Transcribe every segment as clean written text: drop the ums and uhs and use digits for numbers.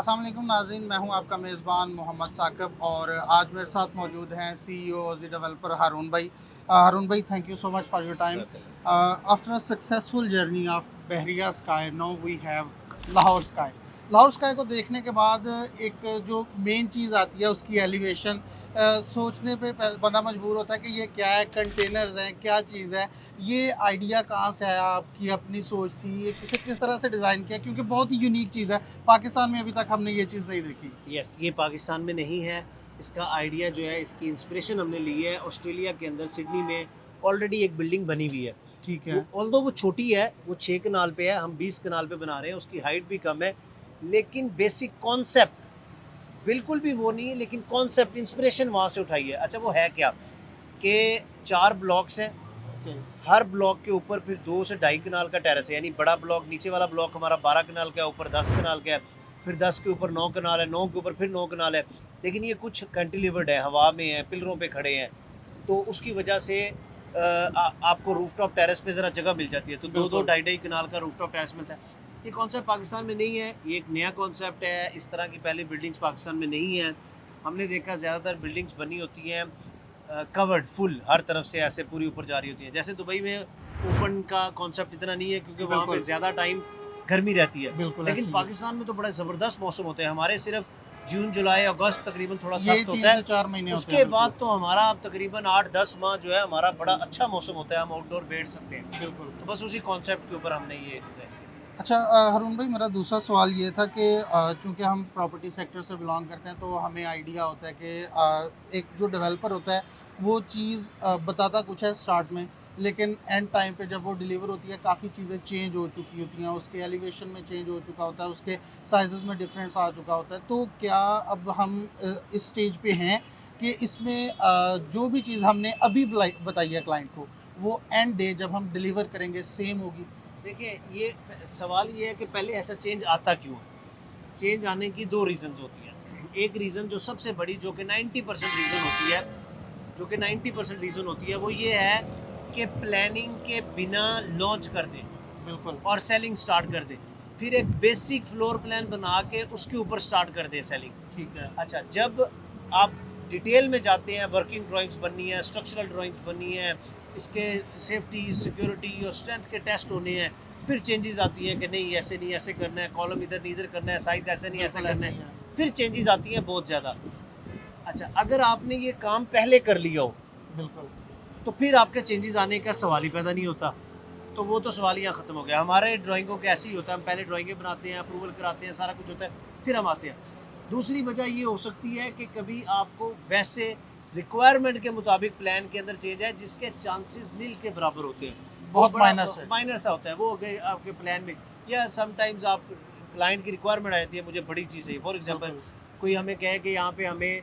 अस्सलाम वालेकुम नाज़रीन, मैं हूं आपका मेज़बान मोहम्मद साकिब और आज मेरे साथ मौजूद हैं सीईओ ऑज़ी डेवलपर हारून भाई। हारून भाई, thank you so much for your time. जज़ाकल्लाह। After a successful journey of Bahria sky, now we have Lahore sky. Lahore sky को देखने के बाद एक जो मेन चीज़ आती है उसकी एलिवेशन। सोचने पे बंदा मजबूर होता है कि ये क्या है, कंटेनर्स हैं, क्या चीज़ है। ये आइडिया कहाँ से आया, आपकी अपनी सोच थी, ये किसे किस तरह से डिज़ाइन किया, क्योंकि बहुत ही यूनिक चीज़ है। पाकिस्तान में अभी तक हमने ये चीज़ नहीं देखी। यस, ये पाकिस्तान में नहीं है। इसका आइडिया जो है, इसकी इंस्पिरेशन हमने ली है ऑस्ट्रेलिया के अंदर सिडनी में। ऑलरेडी एक बिल्डिंग बनी हुई है। ठीक है। वो ऑल्दो वो छोटी है, वो 6 कनाल पे है, हम 20 कनाल पे बना रहे हैं, उसकी हाइट भी कम है। लेकिन बेसिक कॉन्सेप्ट बिल्कुल भी वो नहीं है, लेकिन कॉन्सेप्ट इंस्पिरेशन वहाँ से उठाई है। अच्छा, वो है क्या कि 4 ब्लॉक्स हैं, ओके। हर ब्लॉक के ऊपर फिर 2 से ढाई कनाल का टेरेस है, यानी बड़ा ब्लॉक, नीचे वाला ब्लॉक हमारा 12 कनाल का है, ऊपर 10 कनाल का है, फिर 10 के ऊपर 9 कनाल है, 9 के ऊपर फिर 9 कनाल है। लेकिन ये कुछ कैंटिलीवर्ड है, हवा में है, पिलरों पे खड़े हैं, तो उसकी वजह से आपको रूफटॉप टेरेस पे ज़रा जगह मिल जाती है, तो 2-2 बिल्कुल। ढाई-ढाई कनाल का रूफटॉप टेरेस मिलता है। ये कॉन्सेप्ट पाकिस्तान में नहीं है, ये एक नया कॉन्सेप्ट है, इस तरह की पहले बिल्डिंग्स पाकिस्तान में नहीं हैं। हमने देखा ज़्यादातर बिल्डिंग्स बनी होती हैं कवर्ड फुल, हर तरफ से ऐसे पूरी ऊपर जा रही होती है। जैसे दुबई में ओपन का कॉन्सेप्ट इतना नहीं है, क्योंकि वहाँ पे बिल्कुल। ज़्यादा टाइम गर्मी रहती है। बिल्कुल लेकिन ऐसी है। पाकिस्तान में तो बड़ा ज़बरदस्त मौसम होते हैं। हमारे सिर्फ जून, जुलाई, अगस्त तकरीबन थोड़ा यही सख्त होता तीन है। से चार महीने होते हैं। उसके बिल्कुल। बाद तो हमारा अब तकरीबन 8-10 माह जो है, हमारा बड़ा अच्छा मौसम होता है, हम आउटडोर बैठ सकते हैं। बिल्कुल। तो बस उसी कॉन्सेप्ट के ऊपर हमने ये डिज़ाइन किया। अच्छा, हरून भाई, मेरा दूसरा सवाल ये था कि चूँकि हम प्रॉपर्टी सेक्टर से बिलॉन्ग करते हैं तो हमें आइडिया होता है कि एक जो डेवलपर होता है वो चीज़ बताता कुछ है स्टार्ट में, लेकिन एंड टाइम पे जब वो डिलीवर होती है काफ़ी चीज़ें चेंज हो चुकी होती हैं, उसके एलिवेशन में चेंज हो चुका होता है, उसके साइज़ेस में डिफरेंस आ चुका होता है। तो क्या अब हम इस स्टेज पे हैं कि इसमें जो भी चीज़ हमने अभी बताई है क्लाइंट को, वो एंड डे जब हम डिलीवर करेंगे सेम होगी? देखिए, ये सवाल ये है कि पहले ऐसा चेंज आता क्यों है? चेंज आने की 2 रीज़न्स होती हैं। एक रीज़न जो सबसे बड़ी, जो कि 90% रीज़न होती है, जो कि 90% रीज़न होती है, वो ये है कि प्लानिंग के बिना लॉन्च कर दें बिल्कुल। और सेलिंग स्टार्ट कर दें। फिर एक बेसिक फ्लोर प्लान बना के उसके ऊपर स्टार्ट कर दें सेलिंग। ठीक है। अच्छा, जब आप डिटेल में जाते हैं, वर्किंग ड्राइंग्स बननी है, स्ट्रक्चरल ड्राइंग्स बननी है, इसके सेफ्टी, सिक्योरिटी और स्ट्रेंथ के टेस्ट होने हैं, फिर चेंजेस आती हैं कि नहीं, ऐसे नहीं, ऐसे करना है, कॉलम इधर नहीं इधर करना है, साइज़ ऐसे नहीं, ऐसा बिल्कुल करना ऐसे ही है। है। फिर चेंजेस आती हैं बहुत ज़्यादा। अच्छा, अगर आपने ये काम पहले कर लिया हो, बिल्कुल। तो फिर आपके चेंजेस आने का सवाल ही पैदा नहीं होता। तो वो तो सवाल ही यहाँ ख़त्म हो गया। हमारे ड्राइंगों के ऐसे ही होता है, हम पहले ड्राइंगें बनाते हैं, अप्रूवल कराते हैं, सारा कुछ होता है, फिर हम आते हैं। दूसरी वजह ये हो सकती है कि कभी आपको वैसे रिक्वायरमेंट के मुताबिक प्लान के अंदर चेंज है, जिसके चांसेस नील के बराबर होते हैं। वो बहुत बड़ा माइनर से। माइनर सा होता है, वो हो गए आपके प्लान में। या समटाइम्स आप क्लाइंट की रिक्वायरमेंट आ जाती है, मुझे बड़ी चीज़ चाहिए। फॉर एग्ज़ाम्पल, बिल्कुल। कोई हमें कहे कि यहाँ पे हमें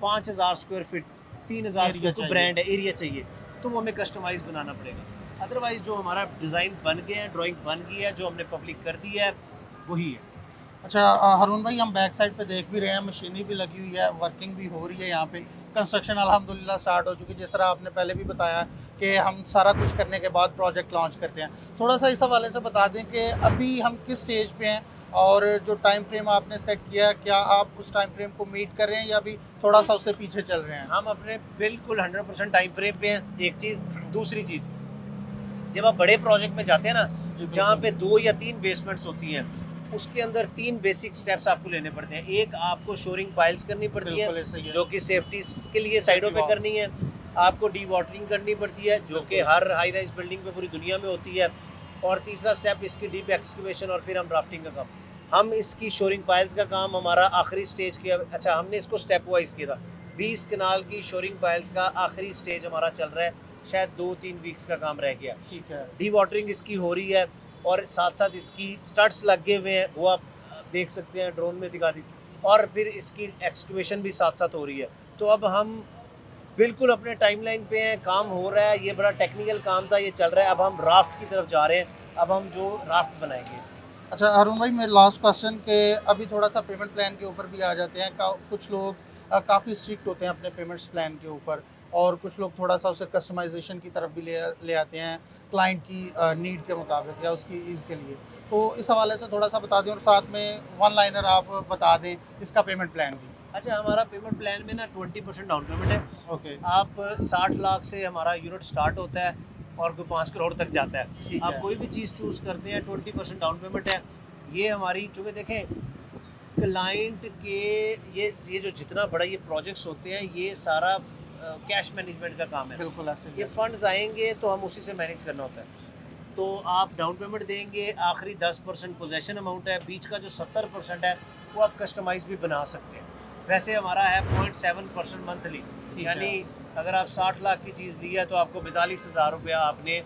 5000 स्क्वायर फीट, 3000 एरिया स्क्वायर, कोई चाहिए। ब्रांड है, एरिया चाहिए, तो वो हमें कस्टमाइज़ बनाना पड़ेगा। अदरवाइज़ जो हमारा डिज़ाइन बन गया है, ड्राइंग बन गई है, जो हमने पब्लिक कर दी है, वही है। अच्छा, हारून भाई, हम बैक साइड पे देख भी रहे हैं, मशीनरी भी लगी हुई है, वर्किंग भी हो रही है यहाँ पे। कंस्ट्रक्शन अल्हम्दुलिल्लाह स्टार्ट हो चुकी है, जिस तरह आपने पहले भी बताया कि हम सारा कुछ करने के बाद प्रोजेक्ट लॉन्च करते हैं। थोड़ा-सा इस हवाले से बता दें कि अभी हम किस स्टेज पे हैं और जो टाइम फ्रेम आपने सेट किया है, क्या आप उस टाइम फ्रेम को मीट कर रहे हैं या अभी थोड़ा-सा उससे पीछे चल रहे हैं? हम अपने बिल्कुल 100% टाइम फ्रेम पे हैं, एक चीज़। दूसरी चीज़, जब आप बड़े प्रोजेक्ट में जाते हैं ना, जी, जहाँ बिल्कुल। पे 2 या 3 बेसमेंट्स होती हैं, उसके अंदर 3 बेसिक स्टेप्स आपको लेने पड़ते हैं। एक, आपको शोरिंग पाइल्स करनी पड़ती है, बिल्कुल ऐसे ही है। जो कि सेफ्टी के लिए सेफ्टी साइडों पे वॉल्स। करनी है। आपको डी वाटरिंग करनी पड़ती है, जो कि बिल्कुल। हर हाई राइज बिल्डिंग में पूरी दुनिया में होती है। और तीसरा स्टेप, इसकी डीप एक्सकवेशन और फिर हम ड्राफ्टिंग का काम। हम इसकी शोरिंग पाइल्स का काम हमारा आखिरी स्टेज किया। अच्छा, हमने इसको स्टेप वाइज किया था। 20 कनाल की शोरिंग पाइल्स का आखिरी स्टेज हमारा चल रहा है, शायद 2-3 वीक्स का काम रह गया। ठीक है। डी वाटरिंग इसकी हो रही है, और साथ साथ इसकी स्टड्स लगे हुए हैं, वो आप देख सकते हैं, ड्रोन में दिखा दी। और फिर इसकी एक्सकवेशन भी साथ साथ हो रही है। तो अब हम बिल्कुल अपने टाइमलाइन पे हैं, काम हो रहा है। ये बड़ा टेक्निकल काम था, ये चल रहा है। अब हम राफ्ट की तरफ जा रहे हैं, अब हम जो राफ्ट बनाएंगे इसकी। अच्छा, अरुण भाई, मेरा लास्ट क्वेश्चन के अभी थोड़ा-सा पेमेंट प्लान के ऊपर भी आ जाते हैं। का कुछ लोग काफ़ी स्ट्रिक्ट होते हैं अपने पेमेंट्स प्लान के ऊपर, और कुछ लोग थोड़ा-सा उसे कस्टमाइज़ेशन की तरफ भी ले ले आते हैं, क्लाइंट की नीड के मुताबिक या उसकी ईज़ के लिए। तो इस हवाले से थोड़ा सा बता दें और साथ में वन लाइनर आप बता दें इसका पेमेंट प्लान भी। अच्छा, हमारा पेमेंट प्लान में ना 20% डाउन पेमेंट है। ओके, आप 60 लाख से हमारा यूनिट स्टार्ट होता है और कोई 5 करोड़ तक जाता है। ठीक आप है। कोई भी चीज़ चूज़ करते हैं 20% डाउन पेमेंट है। ये हमारी चूँकि देखें क्लाइंट के ये जो जितना बड़ा ये प्रोजेक्ट्स होते हैं ये सारा कैश मैनेजमेंट का काम है। बिल्कुल ऐसे ही ये है। फंड्स आएंगे तो हम उसी से मैनेज करना होता है। तो आप डाउन पेमेंट देंगे, आखिरी 10% पोजेसन अमाउंट है, बीच का जो 70% है वो आप कस्टमाइज भी बना सकते हैं। वैसे हमारा है 0.7% मंथली, ठीक यानी है। अगर आप 60 लाख की चीज़ ली है तो आपको 42,000 रुपया आपने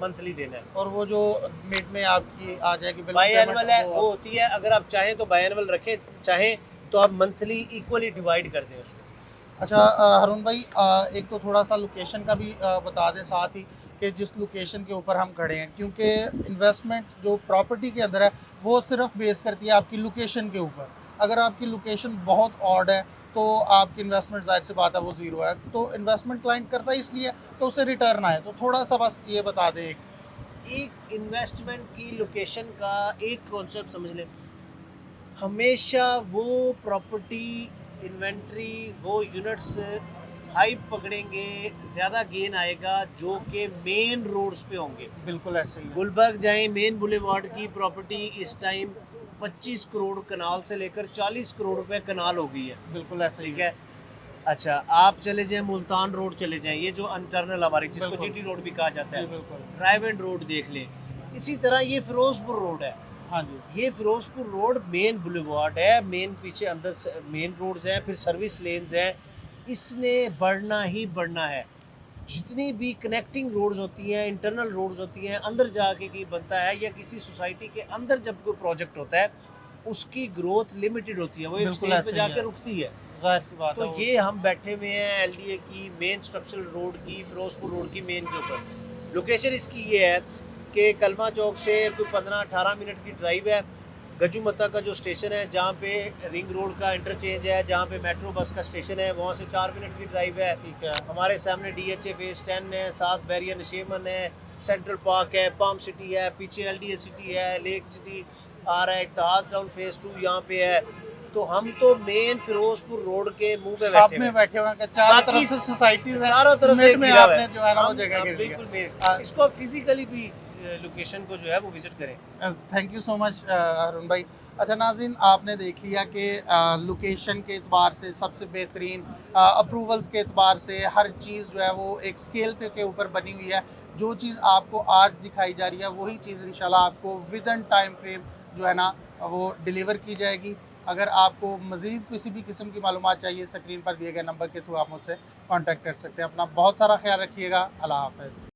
मंथली देना है। और वो जो मिड में आपकी आ जाएगी बिल बाई पेमेंट एनुअल है वो होती है, अगर आप चाहें तो बाई एनुअल रखें, चाहें तो आप मंथली इक्वली डिवाइड कर दें उसको। अच्छा हारून भाई, एक तो थोड़ा सा लोकेशन का भी बता दें साथ ही कि जिस लोकेशन के ऊपर हम खड़े हैं, क्योंकि इन्वेस्टमेंट जो प्रॉपर्टी के अंदर है वो सिर्फ बेस करती है आपकी लोकेशन के ऊपर। अगर आपकी लोकेशन बहुत ऑड है तो आपकी इन्वेस्टमेंट ज़ाहिर सी बात है वो ज़ीरो है। तो इन्वेस्टमेंट क्लाइंट करता है इसलिए तो उसे रिटर्न आए, तो थोड़ा सा बस ये बता दें एक। एक इन्वेस्टमेंट की लोकेशन का एक कॉन्सेप्ट समझ लें, हमेशा वो प्रॉपर्टी इन्वेंट्री वो यूनिट्स हाइप पकड़ेंगे, ज़्यादा गेन आएगा जो कि मेन रोड्स पे होंगे। बिल्कुल ऐसे ही है। गुलबर्ग जाएं, मेन बुलेवार्ड की प्रॉपर्टी इस टाइम 25 करोड़ कनाल से लेकर 40 करोड़ रुपए कनाल हो गई है। बिल्कुल ऐसे ही ठीक है। अच्छा, आप चले जाएं मुल्तान रोड चले जाएं, ये जो इंटरनल हमारी जिसको बिल्कुल। जीटी रोड भी कहा जाता जी है, बिल्कुल। ड्राइव एंड रोड देख लें। इसी तरह ये फिरोजपुर रोड है, हाँ जी। ये फिरोजपुर रोड मेन बुलेवार्ड है, मेन पीछे अंदर मेन रोड्स हैं, फिर सर्विस लेन्स हैं, इसने बढ़ना ही बढ़ना है। जितनी भी कनेक्टिंग रोड्स होती हैं, इंटरनल रोड्स होती हैं, अंदर जाके कहीं बनता है या किसी सोसाइटी के अंदर जब कोई प्रोजेक्ट होता है उसकी ग्रोथ लिमिटेड होती है, वो एक बिल्कुल स्टेज पे ऐसे ही जाके है। रुकती है। ज़ाहिर सी बात तो है वो। ये हम बैठे हुए हैं एलडीए की मेन स्ट्रक्चरल रोड की, फिरोजपुर रोड की मेन के ऊपर। लोकेशन इसकी ये है कि कलमा चौक से कोई 15-18 मिनट की ड्राइव है। गजूमता का जो स्टेशन है जहाँ पे रिंग रोड का इंटरचेंज है, जहाँ पे मेट्रो बस का स्टेशन है, वहाँ से 4 मिनट की ड्राइव है। ठीक है। हमारे सामने डीएचए फेज 10 है, साथ बैरियर नशेमन है, सेंट्रल पार्क है, पाम सिटी है, पीछे एलडीए सिटी है, लेक सिटी आ रहा है, इत्तेहाद टाउन फेज 2 यहाँ पे है। तो हम तो मेन फिरोजपुर रोड के मुंह पे आप बैठे में हुए बैठे हुए हैं कि चारों बाकी तरफ से सोसाइटीज है, चारों तरफ से मिड में घिरा हुआ आपने जो है ना वो हम जगह घेर लिया। बिल्कुल मेन अ, इसको आप फिजिकली भी लोकेशन को जो है वो विजिट करें। Thank you so much Arun भाई। अच्छा नाज़रीन, आपने देख लिया कि लोकेशन के एतबार से सबसे बेहतरीन, अप्रूवल्स के एतबार से हर चीज़ जो है वो एक स्केल के ऊपर बनी हुई है। जो चीज़ आपको आज दिखाई जा रही है वही चीज़ इंशाल्लाह आपको विद इन टाइम फ्रेम जो है ना वो डिलीवर की जाएगी। अगर आपको मज़ीद किसी भी किस्म की मालूमात चाहिए, स्क्रीन पर दिए गए नंबर के थ्रू आप मुझसे कॉन्टैक्ट कर सकते हैं। अपना बहुत सारा ख्याल रखिएगा। अल्लाह हाफ़िज़।